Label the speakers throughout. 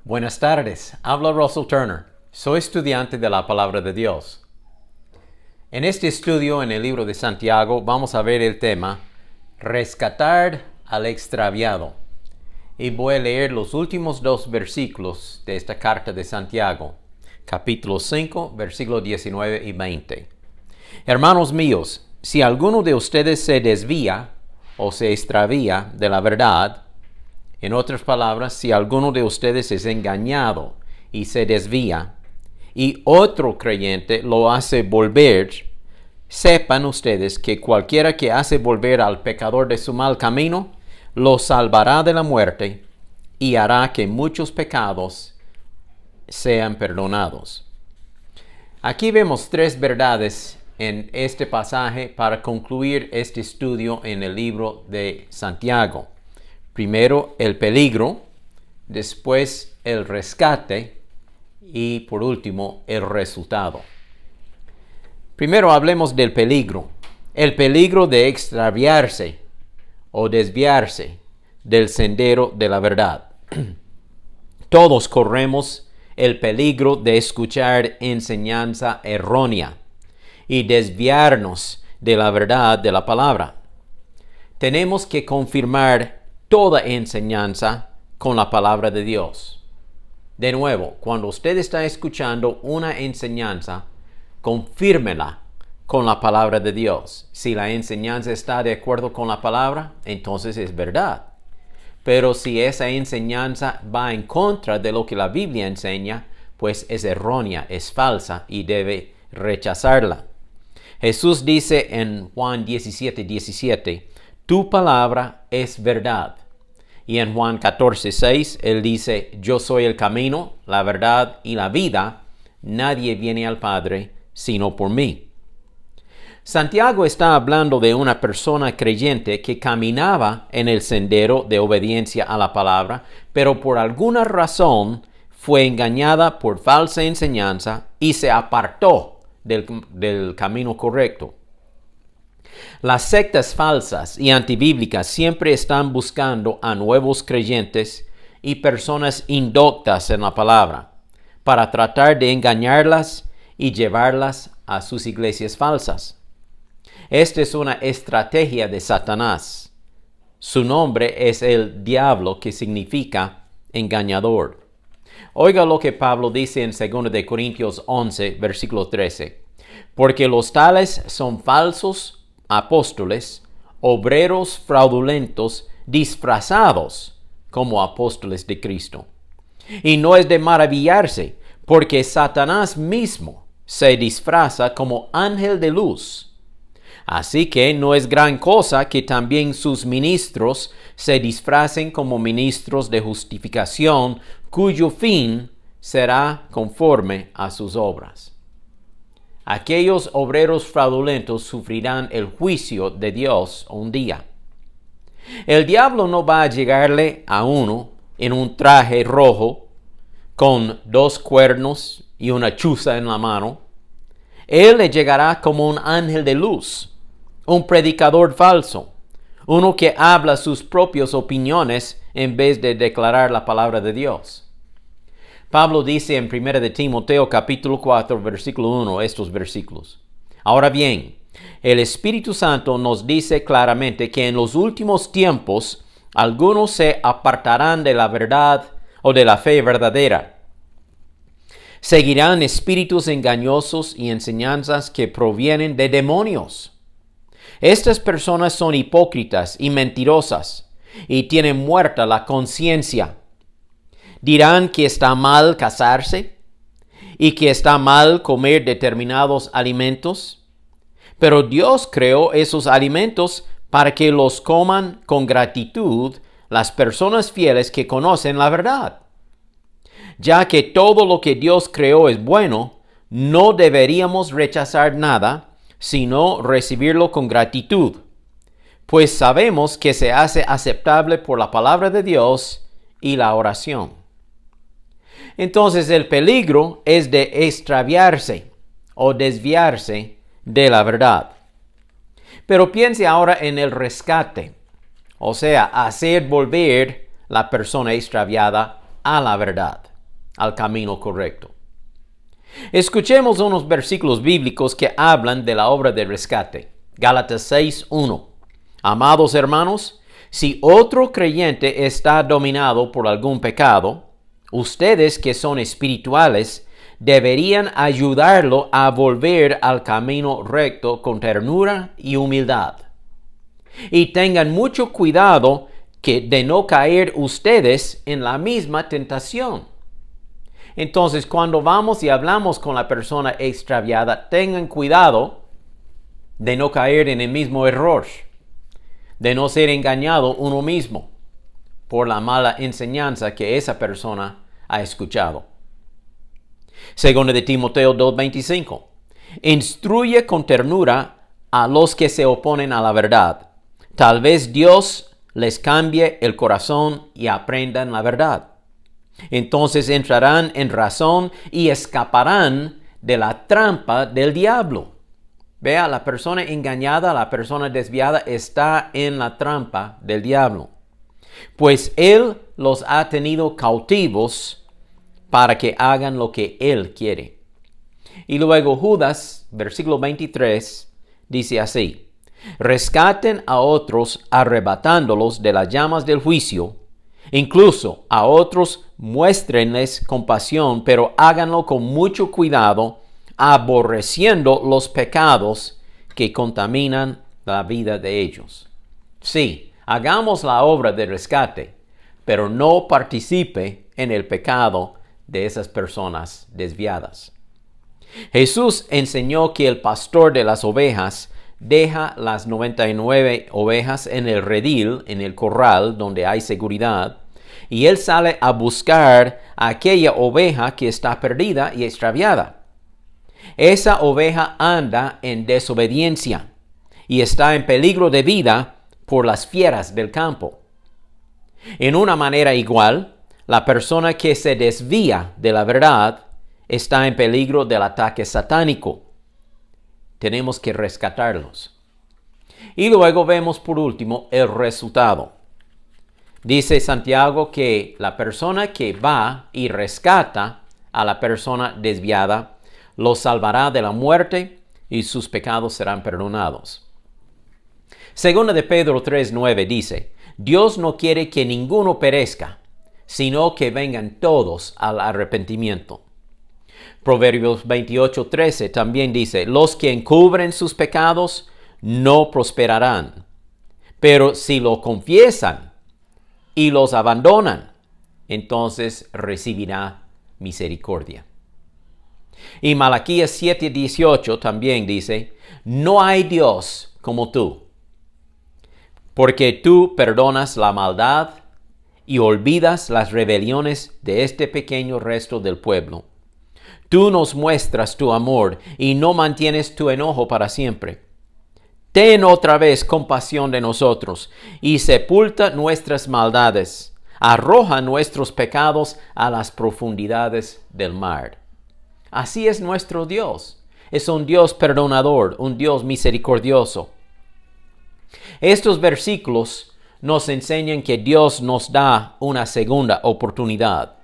Speaker 1: Buenas tardes, habla Russell Turner. Soy estudiante de la Palabra de Dios. En este estudio en el libro de Santiago vamos a ver el tema Rescatar al extraviado. Y voy a leer los últimos dos versículos de esta carta de Santiago, capítulo 5, versículos 19 y 20. Hermanos míos, si alguno de ustedes se desvía o se extravía de la verdad, en otras palabras, si alguno de ustedes es engañado y se desvía, y otro creyente lo hace volver, sepan ustedes que cualquiera que hace volver al pecador de su mal camino, lo salvará de la muerte y hará que muchos pecados sean perdonados. Aquí vemos tres verdades en este pasaje para concluir este estudio en el libro de Santiago. Primero, el peligro, después el rescate y por último, el resultado. Primero hablemos del peligro. El peligro de extraviarse o desviarse del sendero de la verdad. Todos corremos el peligro de escuchar enseñanza errónea y desviarnos de la verdad de la palabra. Tenemos que confirmar toda enseñanza con la palabra de Dios. De nuevo, cuando usted está escuchando una enseñanza, confírmela con la palabra de Dios. Si la enseñanza está de acuerdo con la palabra, entonces es verdad. Pero si esa enseñanza va en contra de lo que la Biblia enseña, pues es errónea, es falsa y debe rechazarla. Jesús dice en Juan 17:17, tu palabra es verdad. Y en Juan 14:6, Él dice, yo soy el camino, la verdad y la vida. Nadie viene al Padre sino por mí. Santiago está hablando de una persona creyente que caminaba en el sendero de obediencia a la palabra, pero por alguna razón fue engañada por falsa enseñanza y se apartó del camino correcto. Las sectas falsas y antibíblicas siempre están buscando a nuevos creyentes y personas indoctas en la palabra para tratar de engañarlas y llevarlas a sus iglesias falsas. Esta es una estrategia de Satanás. Su nombre es el diablo, que significa engañador. Oiga lo que Pablo dice en 2 de Corintios 11, versículo 13. Porque los tales son falsos apóstoles, obreros fraudulentos, disfrazados como apóstoles de Cristo. Y no es de maravillarse, porque Satanás mismo se disfraza como ángel de luz. Así que no es gran cosa que también sus ministros se disfracen como ministros de justificación, cuyo fin será conforme a sus obras. Aquellos obreros fraudulentos sufrirán el juicio de Dios un día. El diablo no va a llegarle a uno en un traje rojo con 2 cuernos y una chuza en la mano. Él le llegará como un ángel de luz, un predicador falso, uno que habla sus propias opiniones en vez de declarar la palabra de Dios. Pablo dice en 1 de Timoteo capítulo 4 versículo 1 estos versículos. Ahora bien, el Espíritu Santo nos dice claramente que en los últimos tiempos algunos se apartarán de la verdad o de la fe verdadera. Seguirán espíritus engañosos y enseñanzas que provienen de demonios. Estas personas son hipócritas y mentirosas y tienen muerta la conciencia. Dirán que está mal casarse y que está mal comer determinados alimentos, pero Dios creó esos alimentos para que los coman con gratitud las personas fieles que conocen la verdad. Ya que todo lo que Dios creó es bueno, no deberíamos rechazar nada, sino recibirlo con gratitud, pues sabemos que se hace aceptable por la palabra de Dios y la oración. Entonces el peligro es de extraviarse o desviarse de la verdad. Pero piense ahora en el rescate, o sea, hacer volver la persona extraviada a la verdad. al camino correcto. Escuchemos unos versículos bíblicos que hablan de la obra de rescate. Gálatas 6:1. Amados hermanos, si otro creyente está dominado por algún pecado, ustedes que son espirituales deberían ayudarlo a volver al camino recto con ternura y humildad. Y tengan mucho cuidado de no caer ustedes en la misma tentación. Entonces, cuando vamos y hablamos con la persona extraviada, tengan cuidado de no caer en el mismo error, de no ser engañado uno mismo por la mala enseñanza que esa persona ha escuchado. Segundo de Timoteo 2:25. Instruye con ternura a los que se oponen a la verdad. Tal vez Dios les cambie el corazón y aprendan la verdad. Entonces entrarán en razón y escaparán de la trampa del diablo. Vea, la persona engañada, la persona desviada está en la trampa del diablo. Pues él los ha tenido cautivos para que hagan lo que él quiere. Y luego Judas, versículo 23, dice así: rescaten a otros arrebatándolos de las llamas del juicio. Incluso a otros muéstrenles compasión, pero háganlo con mucho cuidado, aborreciendo los pecados que contaminan la vida de ellos. Sí, hagamos la obra de rescate, pero no participe en el pecado de esas personas desviadas. Jesús enseñó que el pastor de las ovejas deja las 99 ovejas en el redil, en el corral donde hay seguridad, y él sale a buscar a aquella oveja que está perdida y extraviada. Esa oveja anda en desobediencia y está en peligro de vida por las fieras del campo. En una manera igual, la persona que se desvía de la verdad está en peligro del ataque satánico. Tenemos que rescatarlos. Y luego vemos por último el resultado. Dice Santiago que la persona que va y rescata a la persona desviada lo salvará de la muerte y sus pecados serán perdonados. Segunda de Pedro 3:9 dice: Dios no quiere que ninguno perezca, sino que vengan todos al arrepentimiento. Proverbios 28:13 también dice: los que encubren sus pecados no prosperarán, pero si lo confiesan y los abandonan, entonces recibirá misericordia. Y Malaquías 7:18 también dice: no hay Dios como tú, porque tú perdonas la maldad y olvidas las rebeliones de este pequeño resto del pueblo. Tú nos muestras tu amor y no mantienes tu enojo para siempre. Ten otra vez compasión de nosotros y sepulta nuestras maldades. Arroja nuestros pecados a las profundidades del mar. Así es nuestro Dios. Es un Dios perdonador, un Dios misericordioso. Estos versículos nos enseñan que Dios nos da una segunda oportunidad.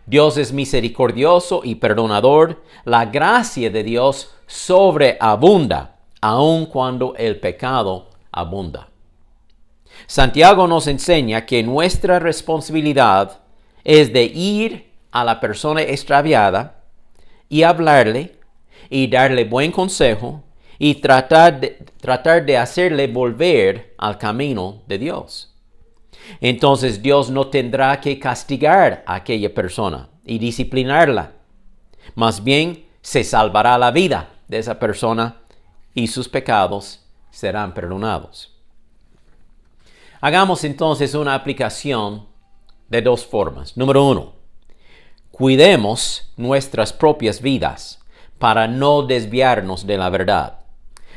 Speaker 1: Dios es misericordioso y perdonador. La gracia de Dios sobreabunda, aun cuando el pecado abunda. Santiago nos enseña que nuestra responsabilidad es de ir a la persona extraviada y hablarle y darle buen consejo y tratar de hacerle volver al camino de Dios. Entonces Dios no tendrá que castigar a aquella persona y disciplinarla. Más bien, se salvará la vida de esa persona y sus pecados serán perdonados. Hagamos entonces una aplicación de dos formas. Número 1, cuidemos nuestras propias vidas para no desviarnos de la verdad.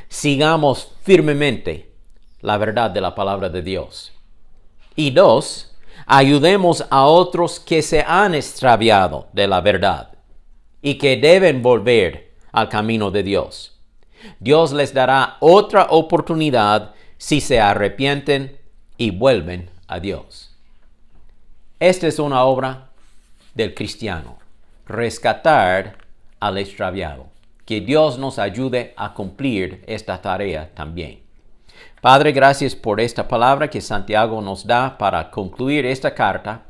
Speaker 1: Sigamos firmemente la verdad de la palabra de Dios. Y 2, ayudemos a otros que se han extraviado de la verdad y que deben volver al camino de Dios. Dios les dará otra oportunidad si se arrepienten y vuelven a Dios. Esta es una obra del cristiano. rescatar al extraviado. Que Dios nos ayude a cumplir esta tarea también. Padre, gracias por esta palabra que Santiago nos da para concluir esta carta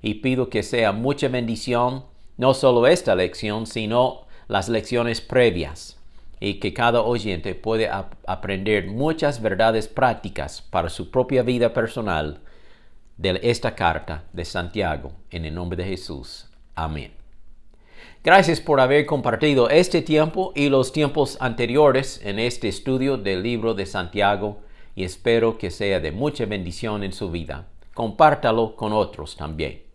Speaker 1: y pido que sea mucha bendición, no solo esta lección, sino las lecciones previas y que cada oyente pueda aprender muchas verdades prácticas para su propia vida personal de esta carta de Santiago. En el nombre de Jesús. Amén. Gracias por haber compartido este tiempo y los tiempos anteriores en este estudio del libro de Santiago y espero que sea de mucha bendición en su vida. Compártalo con otros también.